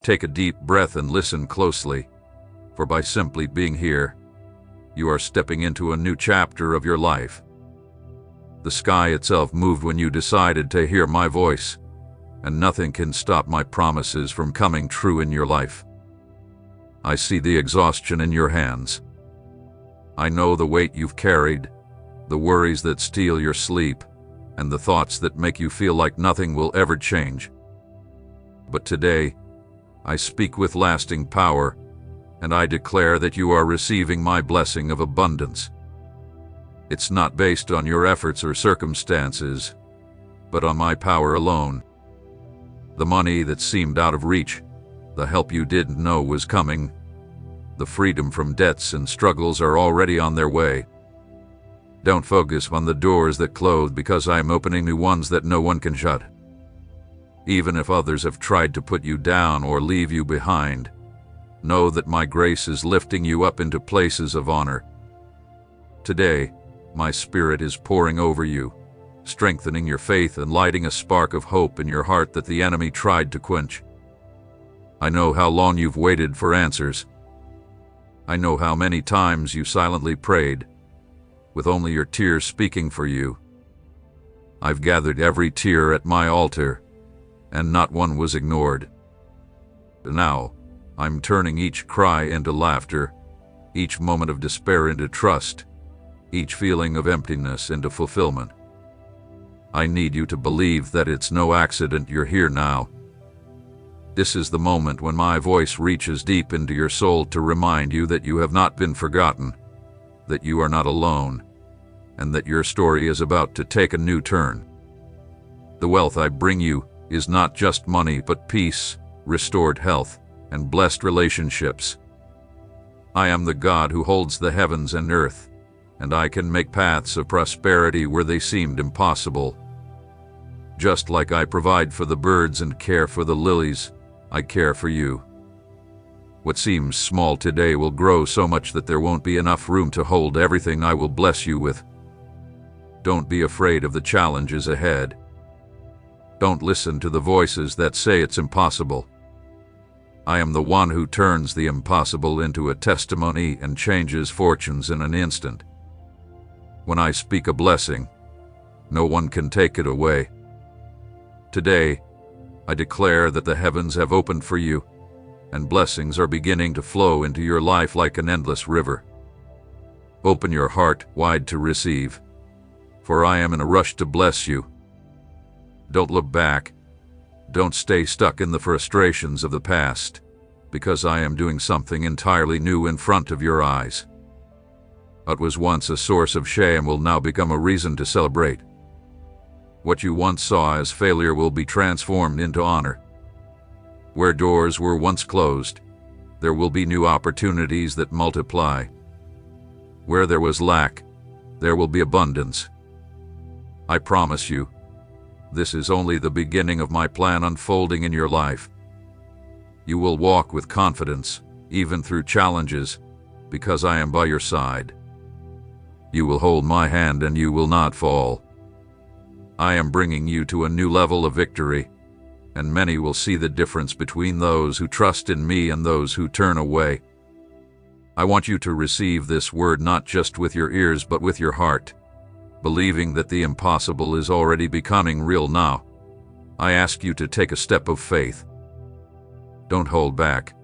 Take a deep breath and listen closely, for by simply being here, you are stepping into a new chapter of your life. The sky itself moved when you decided to hear my voice, and nothing can stop my promises from coming true in your life. I see the exhaustion in your hands. I know the weight you've carried, the worries that steal your sleep, and the thoughts that make you feel like nothing will ever change. But today, I speak with lasting power, and I declare that you are receiving my blessing of abundance. It's not based on your efforts or circumstances, but on my power alone. The money that seemed out of reach, the help you didn't know was coming, the freedom from debts and struggles are already on their way. Don't focus on the doors that close, because I am opening new ones that no one can shut. Even if others have tried to put you down or leave you behind, know that my grace is lifting you up into places of honor. Today, my Spirit is pouring over you, strengthening your faith and lighting a spark of hope in your heart that the enemy tried to quench. I know how long you've waited for answers. I know how many times you silently prayed, with only your tears speaking for you. I've gathered every tear at my altar, and not one was ignored. Now, I'm turning each cry into laughter, each moment of despair into trust, each feeling of emptiness into fulfillment. I need you to believe that it's no accident you're here now. This is the moment when my voice reaches deep into your soul to remind you that you have not been forgotten, that you are not alone, and that your story is about to take a new turn. The wealth I bring you is not just money, but peace, restored health, and blessed relationships. I am the God who holds the heavens and earth, and I can make paths of prosperity where they seemed impossible. Just like I provide for the birds and care for the lilies, I care for you. What seems small today will grow so much that there won't be enough room to hold everything I will bless you with. Don't be afraid of the challenges ahead. Don't listen to the voices that say it's impossible. I am the one who turns the impossible into a testimony and changes fortunes in an instant. When I speak a blessing, no one can take it away. Today, I declare that the heavens have opened for you, and blessings are beginning to flow into your life like an endless river. Open your heart wide to receive, for I am in a rush to bless you. Don't look back. Don't stay stuck in the frustrations of the past, because I am doing something entirely new in front of your eyes. What was once a source of shame will now become a reason to celebrate. What you once saw as failure will be transformed into honor. Where doors were once closed, there will be new opportunities that multiply. Where there was lack, there will be abundance. I promise you, this is only the beginning of my plan unfolding in your life. You will walk with confidence, even through challenges, because I am by your side. You will hold my hand and you will not fall. I am bringing you to a new level of victory, and many will see the difference between those who trust in me and those who turn away. I want you to receive this word not just with your ears but with your heart, believing that the impossible is already becoming real now. I ask you to take a step of faith. Don't hold back.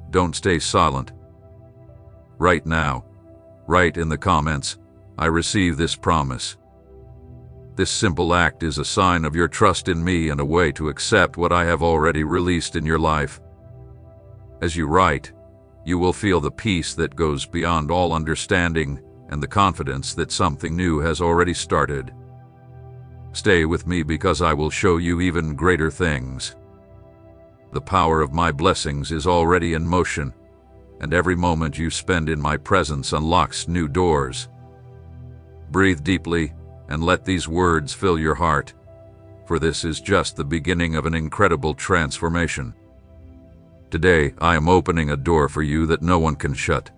Don't stay silent. Right now, write in the comments, I receive this promise. This simple act is a sign of your trust in me and a way to accept what I have already released in your life. As you write, you will feel the peace that goes beyond all understanding and the confidence that something new has already started. Stay with me because I will show you even greater things. The power of my blessings is already in motion, and every moment you spend in my presence unlocks new doors. Breathe deeply and let these words fill your heart, for this is just the beginning of an incredible transformation. Today, I am opening a door for you that no one can shut.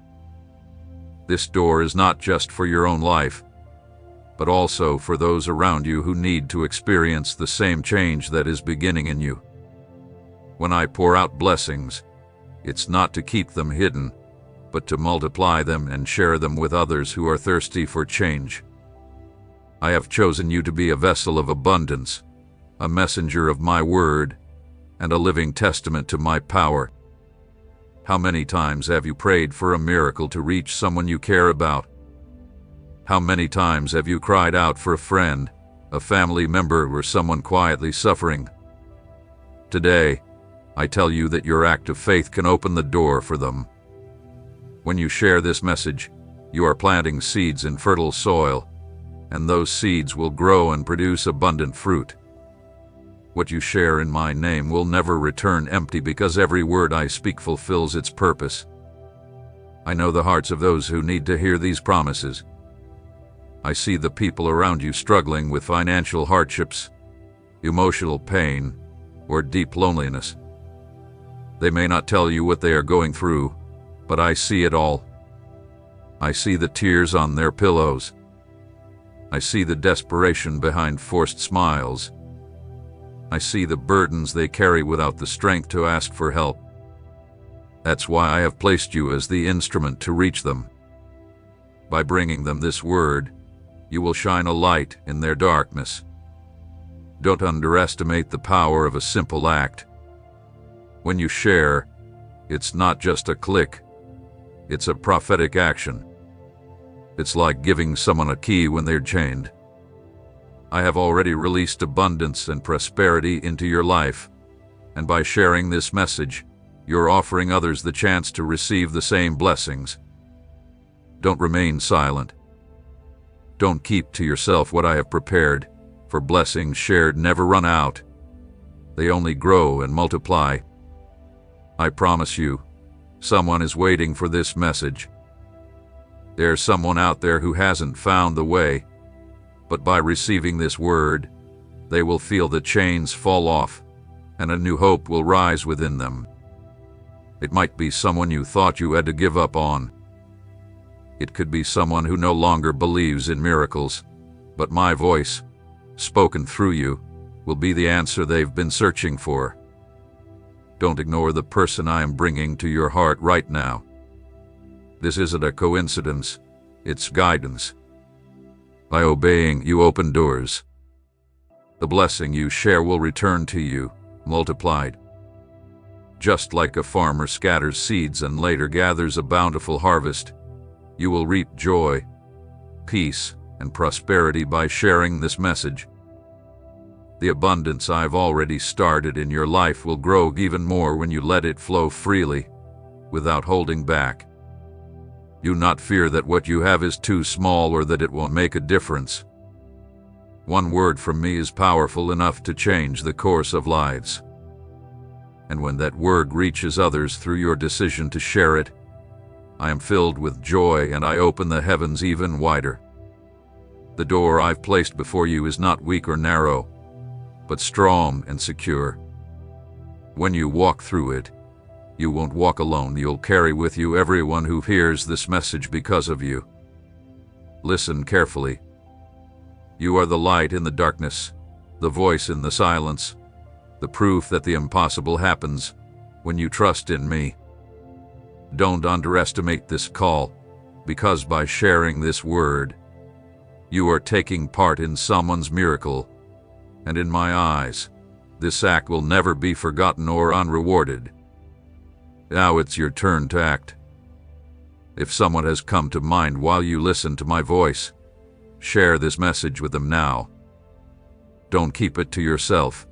This door is not just for your own life, but also for those around you who need to experience the same change that is beginning in you. When I pour out blessings, it's not to keep them hidden, but to multiply them and share them with others who are thirsty for change. I have chosen you to be a vessel of abundance, a messenger of my word, and a living testament to my power. How many times have you prayed for a miracle to reach someone you care about? How many times have you cried out for a friend, a family member, or someone quietly suffering? Today, I tell you that your act of faith can open the door for them. When you share this message, you are planting seeds in fertile soil, and those seeds will grow and produce abundant fruit. What you share in my name will never return empty, because every word I speak fulfills its purpose. I know the hearts of those who need to hear these promises. I see the people around you struggling with financial hardships, emotional pain, or deep loneliness. They may not tell you what they are going through, but I see it all. I see the tears on their pillows. I see the desperation behind forced smiles. I see the burdens they carry without the strength to ask for help. That's why I have placed you as the instrument to reach them. By bringing them this word, you will shine a light in their darkness. Don't underestimate the power of a simple act. When you share, it's not just a click, it's a prophetic action. It's like giving someone a key when they're chained. I have already released abundance and prosperity into your life, and by sharing this message, you're offering others the chance to receive the same blessings. Don't remain silent. Don't keep to yourself what I have prepared, for blessings shared never run out. They only grow and multiply. I promise you, someone is waiting for this message. There's someone out there who hasn't found the way, but by receiving this word, they will feel the chains fall off, and a new hope will rise within them. It might be someone you thought you had to give up on. It could be someone who no longer believes in miracles, but my voice, spoken through you, will be the answer they've been searching for. Don't ignore the person I am bringing to your heart right now. This isn't a coincidence, it's guidance. By obeying, you open doors. The blessing you share will return to you, multiplied. Just like a farmer scatters seeds and later gathers a bountiful harvest, you will reap joy, peace, and prosperity by sharing this message. The abundance I've already started in your life will grow even more when you let it flow freely, without holding back. Do not fear that what you have is too small or that it won't make a difference. One word from me is powerful enough to change the course of lives. And when that word reaches others through your decision to share it, I am filled with joy and I open the heavens even wider. The door I've placed before you is not weak or narrow, but strong and secure. When you walk through it, you won't walk alone. You'll carry with you everyone who hears this message because of you. Listen carefully. You are the light in the darkness, the voice in the silence, the proof that the impossible happens when you trust in me. Don't underestimate this call, because by sharing this word, you are taking part in someone's miracle, and in my eyes, this act will never be forgotten or unrewarded. Now it's your turn to act. If someone has come to mind while you listen to my voice, share this message with them now. Don't keep it to yourself,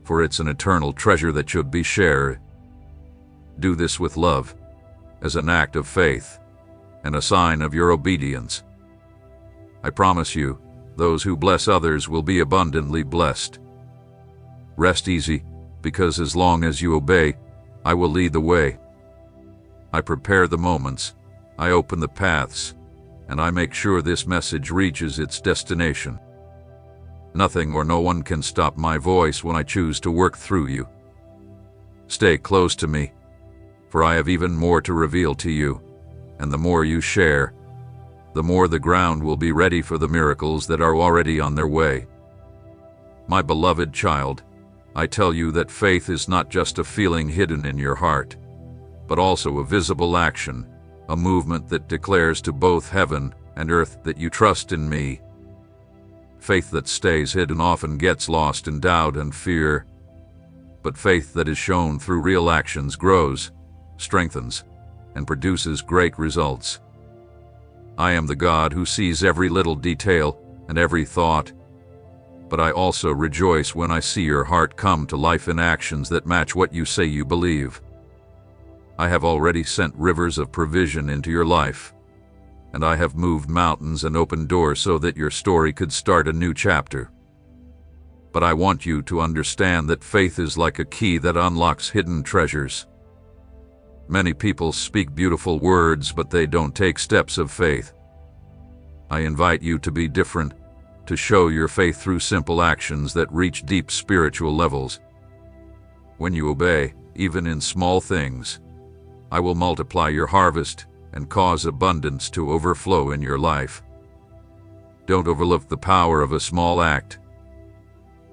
for it's an eternal treasure that should be shared. Do this with love, as an act of faith, and a sign of your obedience. I promise you, those who bless others will be abundantly blessed. Rest easy, because as long as you obey, I will lead the way. I prepare the moments, I open the paths, and I make sure this message reaches its destination. Nothing or no one can stop my voice when I choose to work through you. Stay close to me, for I have even more to reveal to you, and the more you share, the more the ground will be ready for the miracles that are already on their way. My beloved child, I tell you that faith is not just a feeling hidden in your heart, but also a visible action, a movement that declares to both heaven and earth that you trust in me. Faith that stays hidden often gets lost in doubt and fear, but faith that is shown through real actions grows, strengthens, and produces great results. I am the God who sees every little detail and every thought, but I also rejoice when I see your heart come to life in actions that match what you say you believe. I have already sent rivers of provision into your life, and I have moved mountains and opened doors so that your story could start a new chapter. But I want you to understand that faith is like a key that unlocks hidden treasures. Many people speak beautiful words, but they don't take steps of faith. I invite you to be different, to show your faith through simple actions that reach deep spiritual levels. When you obey, even in small things, I will multiply your harvest and cause abundance to overflow in your life. Don't overlook the power of a small act.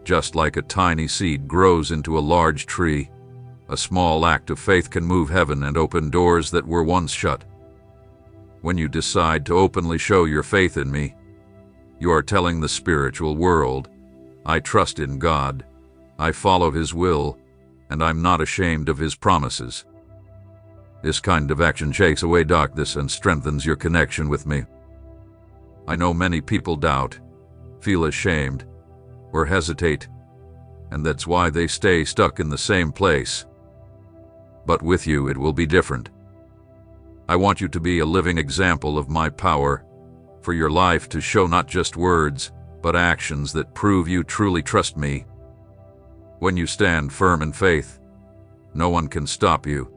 Just like a tiny seed grows into a large tree, a small act of faith can move heaven and open doors that were once shut. When you decide to openly show your faith in me, you are telling the spiritual world, I trust in God, I follow His will, and I'm not ashamed of His promises. This kind of action shakes away darkness and strengthens your connection with me. I know many people doubt, feel ashamed, or hesitate, and that's why they stay stuck in the same place. But with you it will be different. I want you to be a living example of my power, for your life to show not just words, but actions that prove you truly trust me. When you stand firm in faith, no one can stop you.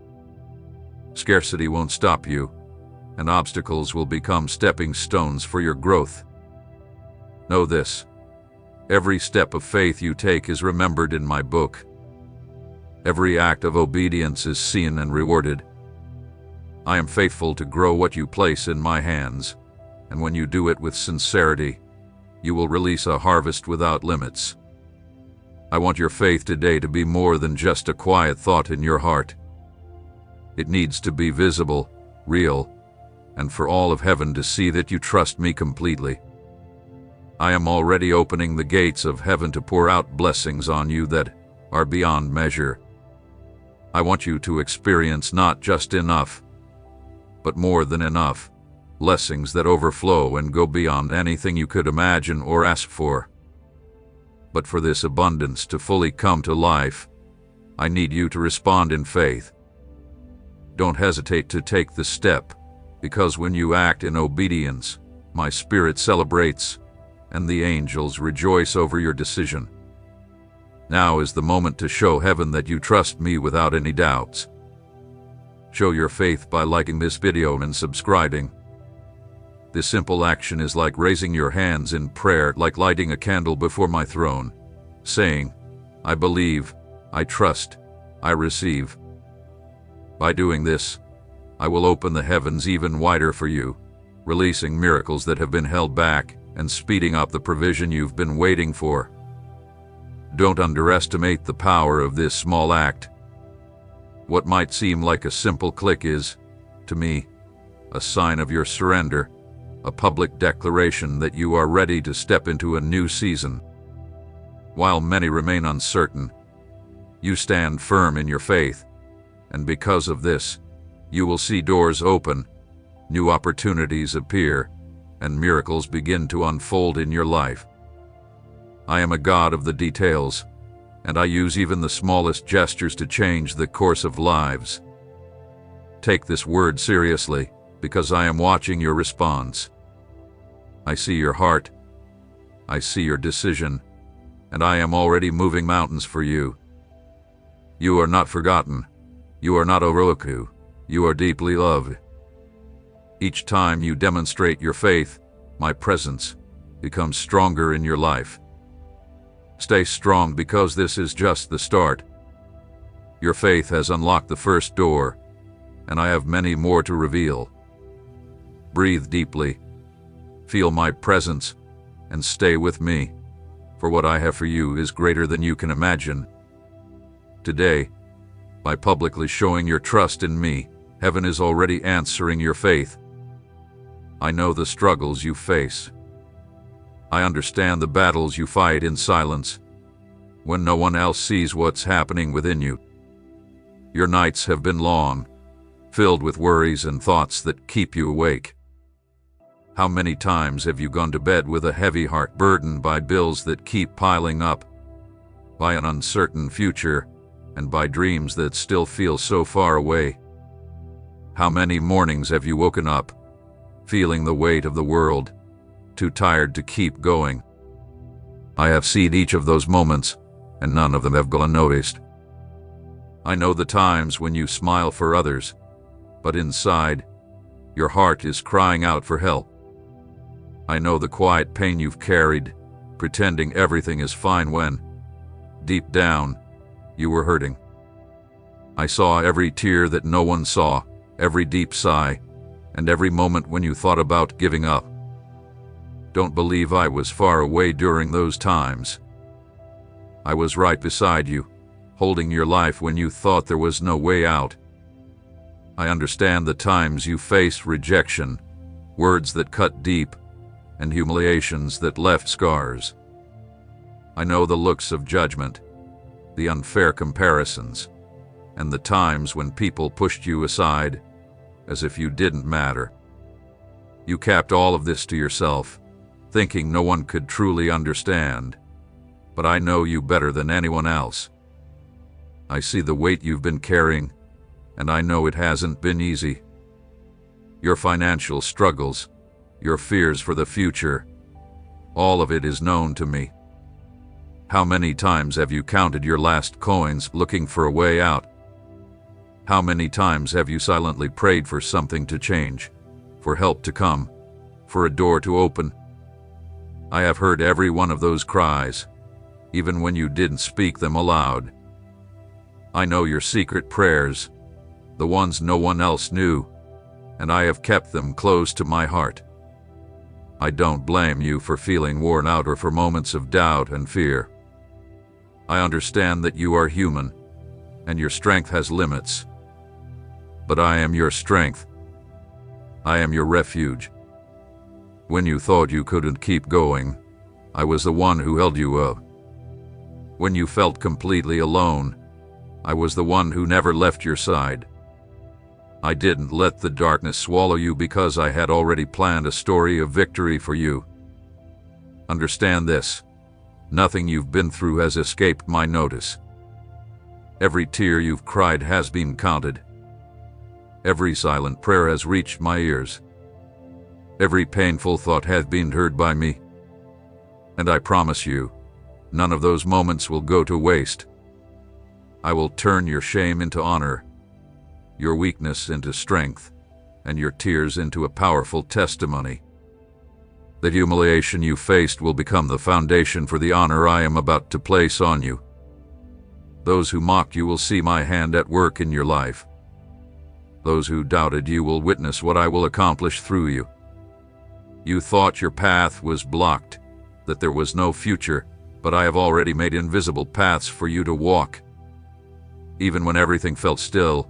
Scarcity won't stop you, and obstacles will become stepping stones for your growth. Know this: every step of faith you take is remembered in my book. Every act of obedience is seen and rewarded. I am faithful to grow what you place in my hands, and when you do it with sincerity, you will release a harvest without limits. I want your faith today to be more than just a quiet thought in your heart. It needs to be visible, real, and for all of heaven to see that you trust me completely. I am already opening the gates of heaven to pour out blessings on you that are beyond measure. I want you to experience not just enough, but more than enough, blessings that overflow and go beyond anything you could imagine or ask for. But for this abundance to fully come to life, I need you to respond in faith. Don't hesitate to take the step, because when you act in obedience, my Spirit celebrates, and the angels rejoice over your decision. Now is the moment to show heaven that you trust me without any doubts. Show your faith by liking this video and subscribing. This simple action is like raising your hands in prayer, like lighting a candle before my throne, saying, I believe, I trust, I receive. By doing this, I will open the heavens even wider for you, releasing miracles that have been held back and speeding up the provision you've been waiting for. Don't underestimate the power of this small act. What might seem like a simple click is, to me, a sign of your surrender, a public declaration that you are ready to step into a new season. While many remain uncertain, you stand firm in your faith, and because of this, you will see doors open, new opportunities appear, and miracles begin to unfold in your life. I am a God of the details, and I use even the smallest gestures to change the course of lives. Take this word seriously, because I am watching your response. I see your heart, I see your decision, and I am already moving mountains for you. You are not forgotten. You are not overlooked. You are deeply loved. Each time you demonstrate your faith, my presence becomes stronger in your life. Stay strong, because this is just the start. Your faith has unlocked the first door, and I have many more to reveal. Breathe deeply, feel my presence, and stay with me, for what I have for you is greater than you can imagine, Today, by publicly showing your trust in me, heaven is already answering your faith. I know the struggles you face. I understand the battles you fight in silence, when no one else sees what's happening within you. Your nights have been long, filled with worries and thoughts that keep you awake. How many times have you gone to bed with a heavy heart, burdened by bills that keep piling up, by an uncertain future, and by dreams that still feel so far away? How many mornings have you woken up, feeling the weight of the world, too tired to keep going? I have seen each of those moments, and none of them have gone unnoticed. I know the times when you smile for others, but inside, your heart is crying out for help. I know the quiet pain you've carried, pretending everything is fine when, deep down, you were hurting. I saw every tear that no one saw, every deep sigh, and every moment when you thought about giving up. Don't believe I was far away during those times. I was right beside you, holding your life when you thought there was no way out. I understand the times you faced rejection, words that cut deep, and humiliations that left scars. I know the looks of judgment, the unfair comparisons, and the times when people pushed you aside as if you didn't matter. You kept all of this to yourself, thinking no one could truly understand. But I know you better than anyone else. I see the weight you've been carrying, and I know it hasn't been easy. Your financial struggles, your fears for the future, all of it is known to me. How many times have you counted your last coins looking for a way out? How many times have you silently prayed for something to change, for help to come, for a door to open? I have heard every one of those cries, even when you didn't speak them aloud. I know your secret prayers, the ones no one else knew, and I have kept them close to my heart. I don't blame you for feeling worn out or for moments of doubt and fear. I understand that you are human, and your strength has limits. But I am your strength. I am your refuge. When you thought you couldn't keep going, I was the one who held you up. When you felt completely alone, I was the one who never left your side. I didn't let the darkness swallow you because I had already planned a story of victory for you. Understand this: nothing you've been through has escaped my notice. Every tear you've cried has been counted. Every silent prayer has reached my ears. Every painful thought has been heard by me. And I promise you, none of those moments will go to waste. I will turn your shame into honor, your weakness into strength, and your tears into a powerful testimony. The humiliation you faced will become the foundation for the honor I am about to place on you. Those who mocked you will see my hand at work in your life. Those who doubted you will witness what I will accomplish through you. You thought your path was blocked, that there was no future, but I have already made invisible paths for you to walk. Even when everything felt still,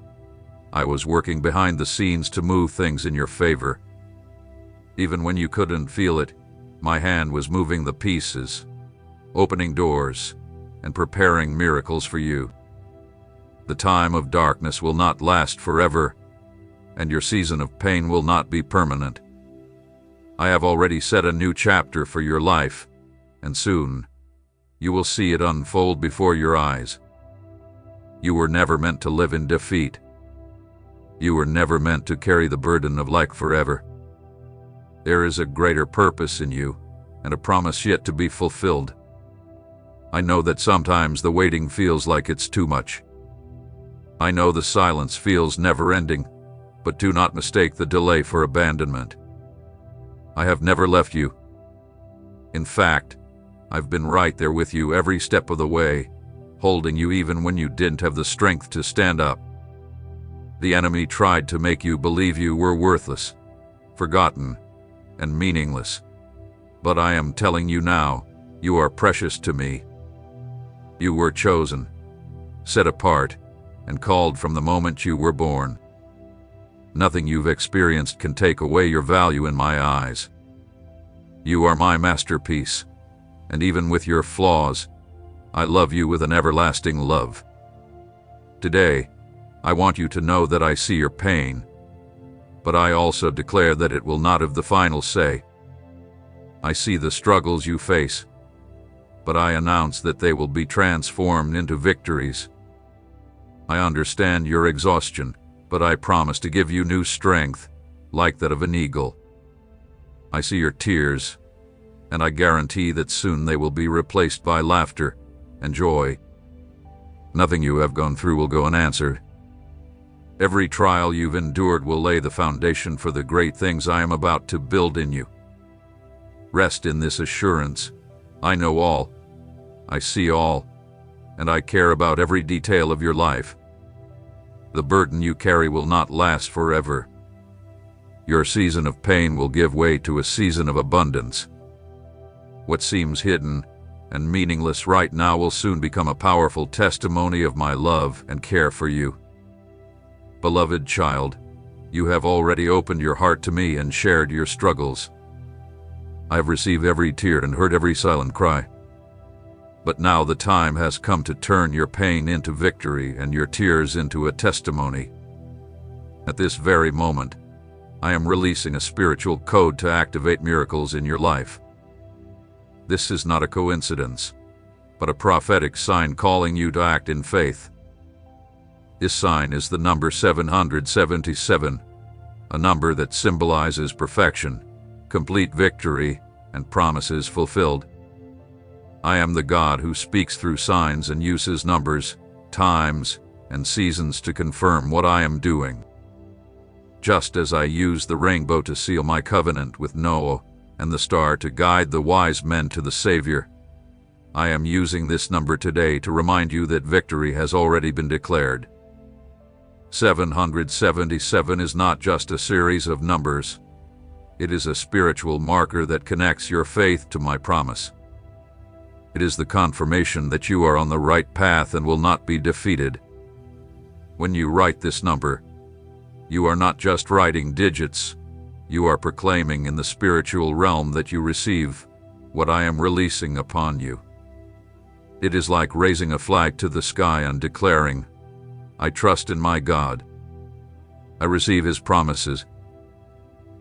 I was working behind the scenes to move things in your favor. Even when you couldn't feel it, my hand was moving the pieces, opening doors, and preparing miracles for you. The time of darkness will not last forever, and your season of pain will not be permanent. I have already set a new chapter for your life, and soon you will see it unfold before your eyes. You were never meant to live in defeat. You were never meant to carry the burden of life forever. There is a greater purpose in you, and a promise yet to be fulfilled. I know that sometimes the waiting feels like it's too much. I know the silence feels never-ending, but do not mistake the delay for abandonment. I have never left you. In fact, I've been right there with you every step of the way, holding you even when you didn't have the strength to stand up. The enemy tried to make you believe you were worthless, forgotten, and meaningless. But I am telling you now, you are precious to me. You were chosen. set apart, and called from the moment you were born. Nothing you've experienced can take away your value in my eyes. You are my masterpiece, and even with your flaws, I love you with an everlasting love. Today, I want you to know that I see your pain, but I also declare that it will not have the final say. I see the struggles you face, but I announce that they will be transformed into victories. I understand your exhaustion, but I promise to give you new strength, like that of an eagle. I see your tears, and I guarantee that soon they will be replaced by laughter and joy. Nothing you have gone through will go unanswered. Every trial you've endured will lay the foundation for the great things I am about to build in you. Rest in this assurance. I know all, I see all, and I care about every detail of your life. The burden you carry will not last forever. Your season of pain will give way to a season of abundance. What seems hidden and meaningless right now will soon become a powerful testimony of my love and care for you. Beloved child, you have already opened your heart to me and shared your struggles. I have received every tear and heard every silent cry. But now the time has come to turn your pain into victory and your tears into a testimony. At this very moment, I am releasing a spiritual code to activate miracles in your life. This is not a coincidence, but a prophetic sign calling you to act in faith. This sign is the number 777, a number that symbolizes perfection, complete victory, and promises fulfilled. I am the God who speaks through signs and uses numbers, times, and seasons to confirm what I am doing. Just as I used the rainbow to seal my covenant with Noah and the star to guide the wise men to the Savior, I am using this number today to remind you that victory has already been declared. 777 is not just a series of numbers. It is a spiritual marker that connects your faith to my promise. It is the confirmation that you are on the right path and will not be defeated. When you write this number, you are not just writing digits, you are proclaiming in the spiritual realm that you receive what I am releasing upon you. It is like raising a flag to the sky and declaring, I trust in my God. I receive His promises.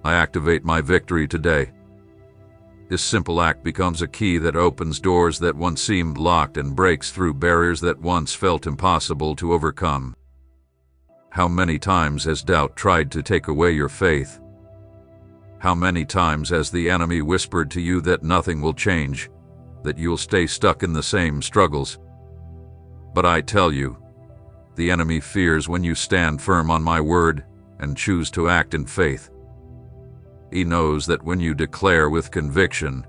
I activate my victory today. This simple act becomes a key that opens doors that once seemed locked and breaks through barriers that once felt impossible to overcome. How many times has doubt tried to take away your faith? How many times has the enemy whispered to you that nothing will change, that you'll stay stuck in the same struggles? But I tell you, the enemy fears when you stand firm on my word and choose to act in faith. He knows that when you declare with conviction,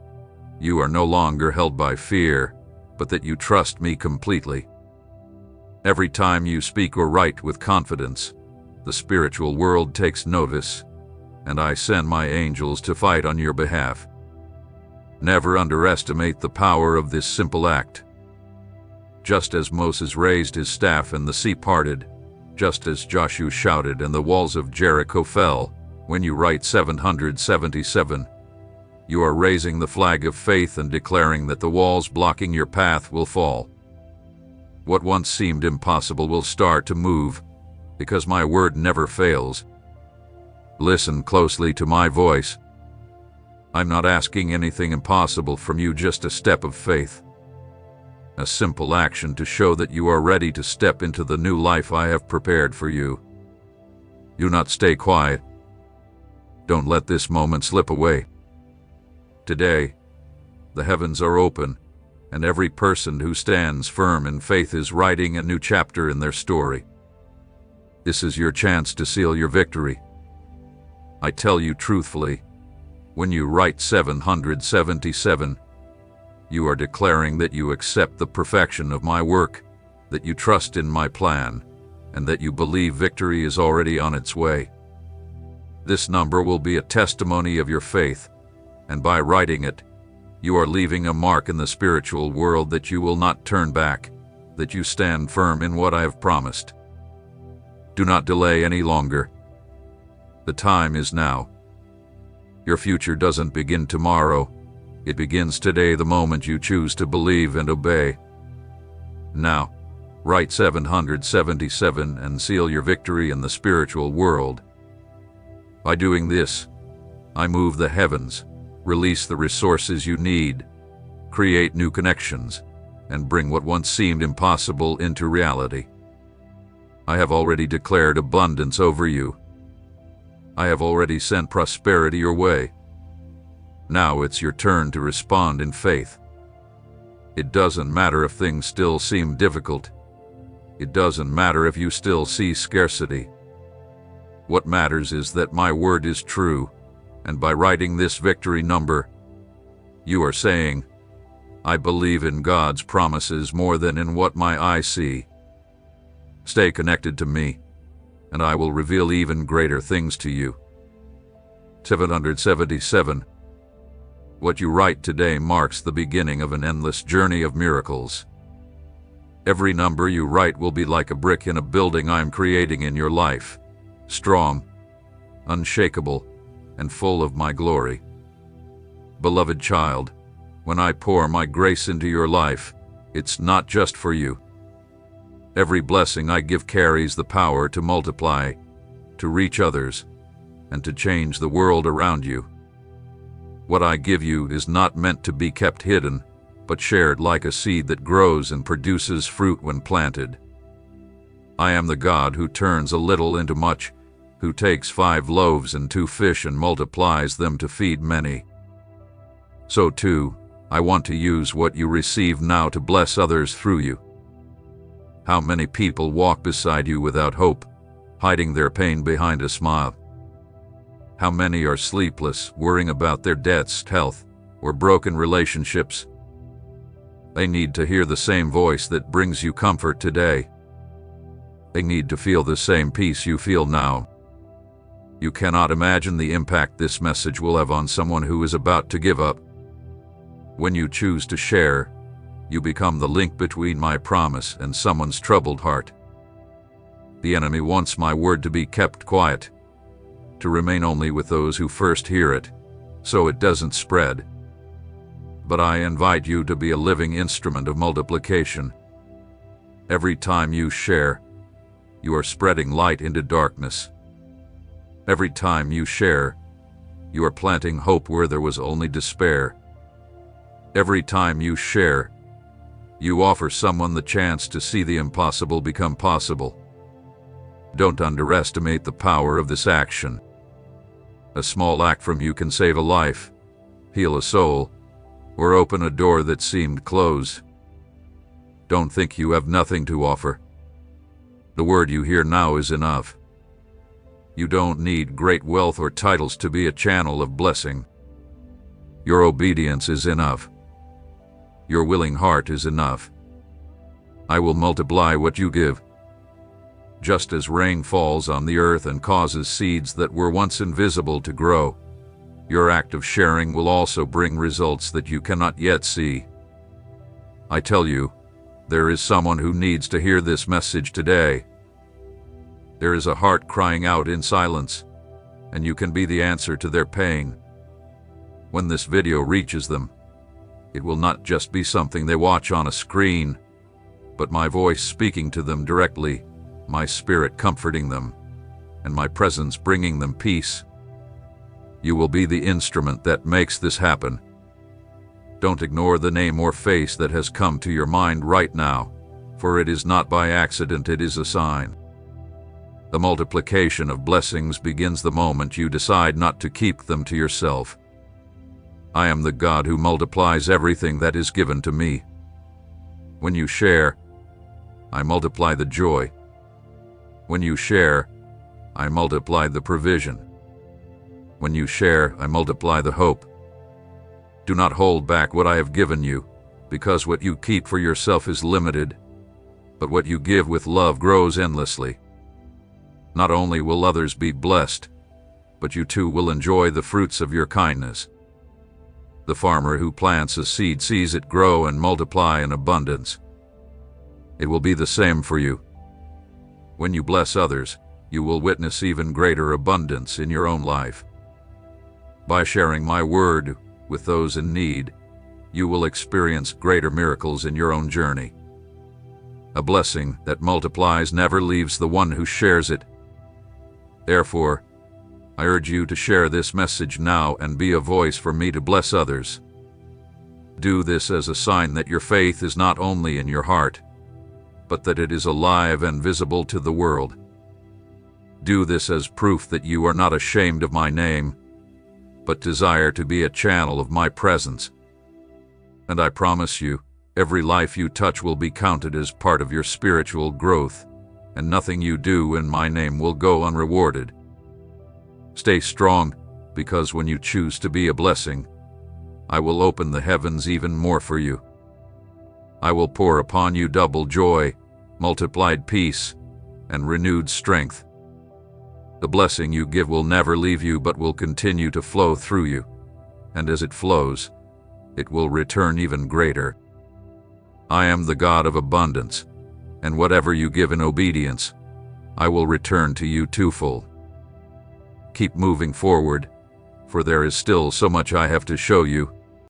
you are no longer held by fear, but that you trust me completely. Every time you speak or write with confidence, the spiritual world takes notice, and I send my angels to fight on your behalf. Never underestimate the power of this simple act. Just as Moses raised his staff and the sea parted, just as Joshua shouted and the walls of Jericho fell, when you write 777, you are raising the flag of faith and declaring that the walls blocking your path will fall. What once seemed impossible will start to move, because my word never fails. Listen closely to my voice. I'm not asking anything impossible from you, just a step of faith. A simple action to show that you are ready to step into the new life I have prepared for you. Do not stay quiet. Don't let this moment slip away. Today, the heavens are open, and every person who stands firm in faith is writing a new chapter in their story. This is your chance to seal your victory. I tell you truthfully, when you write 777, you are declaring that you accept the perfection of my work, that you trust in my plan, and that you believe victory is already on its way. This number will be a testimony of your faith, and by writing it, you are leaving a mark in the spiritual world that you will not turn back, that you stand firm in what I have promised. Do not delay any longer. The time is now. Your future doesn't begin tomorrow. It begins today, the moment you choose to believe and obey. Now, write 777 and seal your victory in the spiritual world. By doing this, I move the heavens, release the resources you need, create new connections, and bring what once seemed impossible into reality. I have already declared abundance over you. I have already sent prosperity your way. Now it's your turn to respond in faith. It doesn't matter if things still seem difficult. It doesn't matter if you still see scarcity. What matters is that my word is true, and by writing this victory number, you are saying, I believe in God's promises more than in what my eyes see. Stay connected to me, and I will reveal even greater things to you. 777. What you write today marks the beginning of an endless journey of miracles. Every number you write will be like a brick in a building I am creating in your life, strong, unshakable, and full of my glory. Beloved child, when I pour my grace into your life, it's not just for you. Every blessing I give carries the power to multiply, to reach others, and to change the world around you. What I give you is not meant to be kept hidden, but shared like a seed that grows and produces fruit when planted. I am the God who turns a little into much, who takes 5 loaves and 2 fish and multiplies them to feed many. So too, I want to use what you receive now to bless others through you. How many people walk beside you without hope, hiding their pain behind a smile? How many are sleepless, worrying about their debts, health, or broken relationships? They need to hear the same voice that brings you comfort today. They need to feel the same peace you feel now. You cannot imagine the impact this message will have on someone who is about to give up. When you choose to share, you become the link between my promise and someone's troubled heart. The enemy wants my word to be kept quiet, to remain only with those who first hear it, so it doesn't spread. But I invite you to be a living instrument of multiplication. Every time you share, you are spreading light into darkness. Every time you share, you are planting hope where there was only despair. Every time you share, you offer someone the chance to see the impossible become possible. Don't underestimate the power of this action. A small act from you can save a life, heal a soul, or open a door that seemed closed. Don't think you have nothing to offer. The word you hear now is enough. You don't need great wealth or titles to be a channel of blessing. Your obedience is enough. Your willing heart is enough. I will multiply what you give. Just as rain falls on the earth and causes seeds that were once invisible to grow, your act of sharing will also bring results that you cannot yet see. I tell you, there is someone who needs to hear this message today. There is a heart crying out in silence, and you can be the answer to their pain. When this video reaches them, it will not just be something they watch on a screen, but my voice speaking to them directly, my spirit comforting them, and my presence bringing them peace. You will be the instrument that makes this happen. Don't ignore the name or face that has come to your mind right now, for it is not by accident, it is a sign. The multiplication of blessings begins the moment you decide not to keep them to yourself. I am the God who multiplies everything that is given to me. When you share, I multiply the joy. When you share, I multiply the provision. When you share, I multiply the hope. Do not hold back what I have given you, because what you keep for yourself is limited, but what you give with love grows endlessly. Not only will others be blessed, but you too will enjoy the fruits of your kindness. The farmer who plants a seed sees it grow and multiply in abundance. It will be the same for you. When you bless others, you will witness even greater abundance in your own life. By sharing my word with those in need, you will experience greater miracles in your own journey. A blessing that multiplies never leaves the one who shares it. Therefore, I urge you to share this message now and be a voice for me to bless others. Do this as a sign that your faith is not only in your heart, but that it is alive and visible to the world. Do this as proof that you are not ashamed of my name, but desire to be a channel of my presence. And I promise you, every life you touch will be counted as part of your spiritual growth, and nothing you do in my name will go unrewarded. Stay strong, because when you choose to be a blessing, I will open the heavens even more for you. I will pour upon you double joy, multiplied peace, and renewed strength. The blessing you give will never leave you but will continue to flow through you, and as it flows, it will return even greater. I am the God of abundance, and whatever you give in obedience, I will return to you twofold. Keep moving forward, for there is still so much I have to show you,